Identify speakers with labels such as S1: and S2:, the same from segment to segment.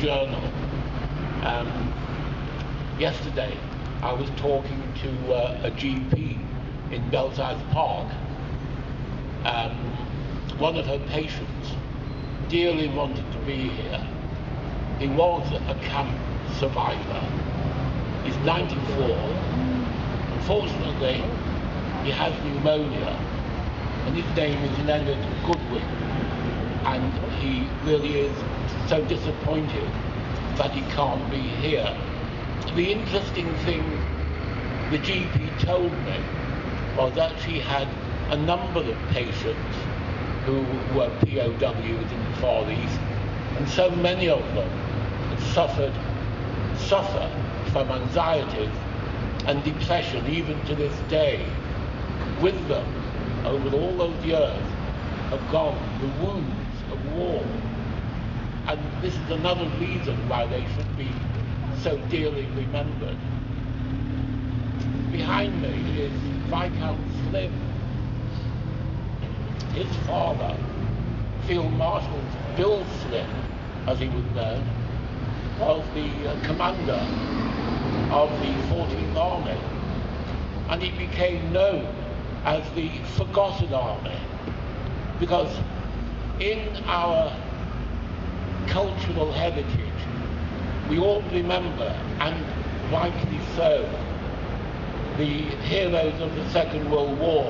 S1: Journal. Yesterday, I was talking to a GP in Belsize Park. One of her patients dearly wanted to be here. He was a camp survivor. He's 94. Unfortunately, he has pneumonia, and his name is Leonard Goodwin, and he really is so disappointed that he can't be here. The interesting thing the GP told me was that she had a number of patients who were POWs in the Far East, and so many of them had suffer from anxieties and depression even to this day. With them, over all those years, have gone the wounds of war. And this is another reason why they should be so dearly remembered. Behind me is Viscount Slim. His father, Field Marshal Bill Slim, as he was known, was the commander of the 14th Army, and he became known as the Forgotten Army, because in our cultural heritage we all remember, and rightly so, the heroes of the Second World War,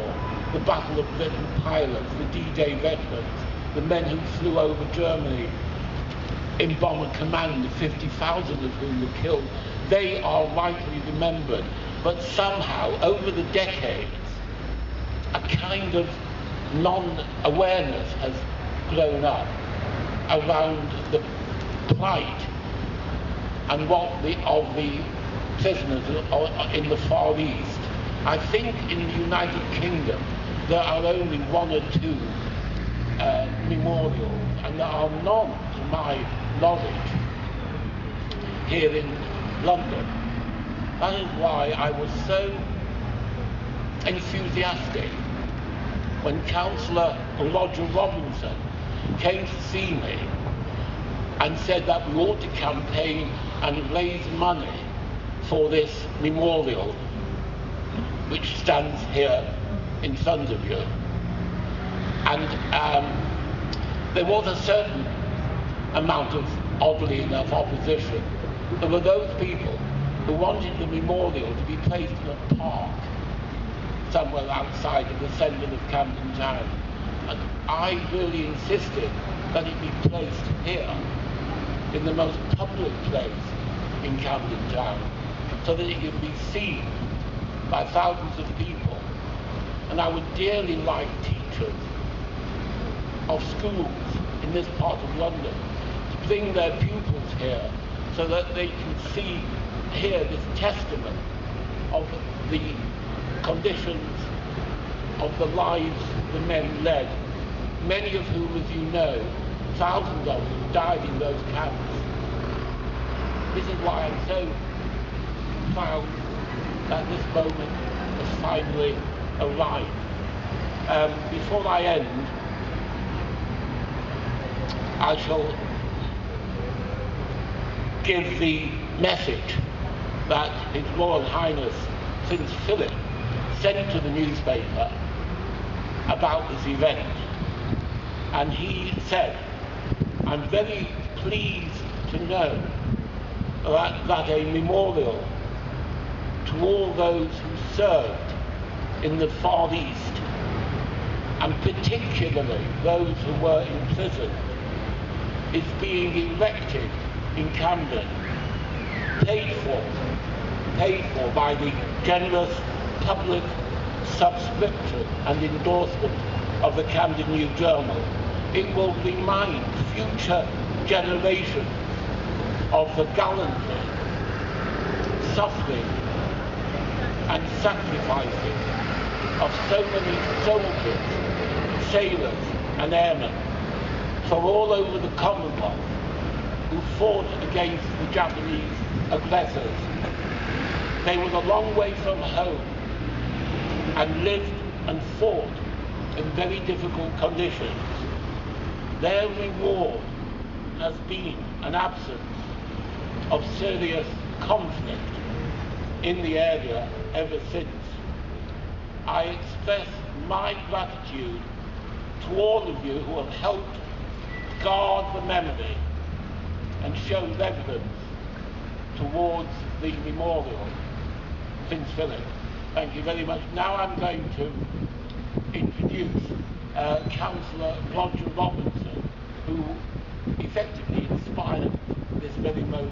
S1: the Battle of Britain pilots, the D-Day veterans, the men who flew over Germany in bomber command, 50,000 of whom were killed. They are rightly remembered, but somehow over the decades a kind of non-awareness has grown up around the plight and of the prisoners in the Far East. I think in the United Kingdom there are only one or two memorials, and there are none, to my knowledge, here in London. That is why I was so enthusiastic when Councillor Roger Robinson came to see me and said that we ought to campaign and raise money for this memorial, which stands here in front of you. And there was a certain amount of, oddly enough, opposition. There were those people who wanted the memorial to be placed in a park somewhere outside of the centre of Camden Town. And I really insisted that it be placed here, in the most public place in Camden Town, so that it can be seen by thousands of people. And I would dearly like teachers of schools in this part of London to bring their pupils here so that they can see here this testament of the conditions of the lives the men led, many of whom, as you know, thousands of them died in those camps. This is why I'm so proud that this moment has finally arrived. Before I end, I shall give the message that His Royal Highness Prince Philip sent to the newspaper about this event. And he said, "I'm very pleased to know that a memorial to all those who served in the Far East, and particularly those who were imprisoned, is being erected in Camden, paid for by the generous public subscription and endorsement of the Camden New Journal. It will remind future generations of the gallantry, suffering and sacrifices of so many soldiers, sailors and airmen from all over the Commonwealth who fought against the Japanese aggressors. They were a long way from home and lived and fought in very difficult conditions. Their reward has been an absence of serious conflict in the area ever since. I express my gratitude to all of you who have helped guard the memory and shown evidence towards the memorial, Prince Philip. Thank you very much. Now I'm going to introduce Councillor Roger Robinson, who effectively inspired this very moment.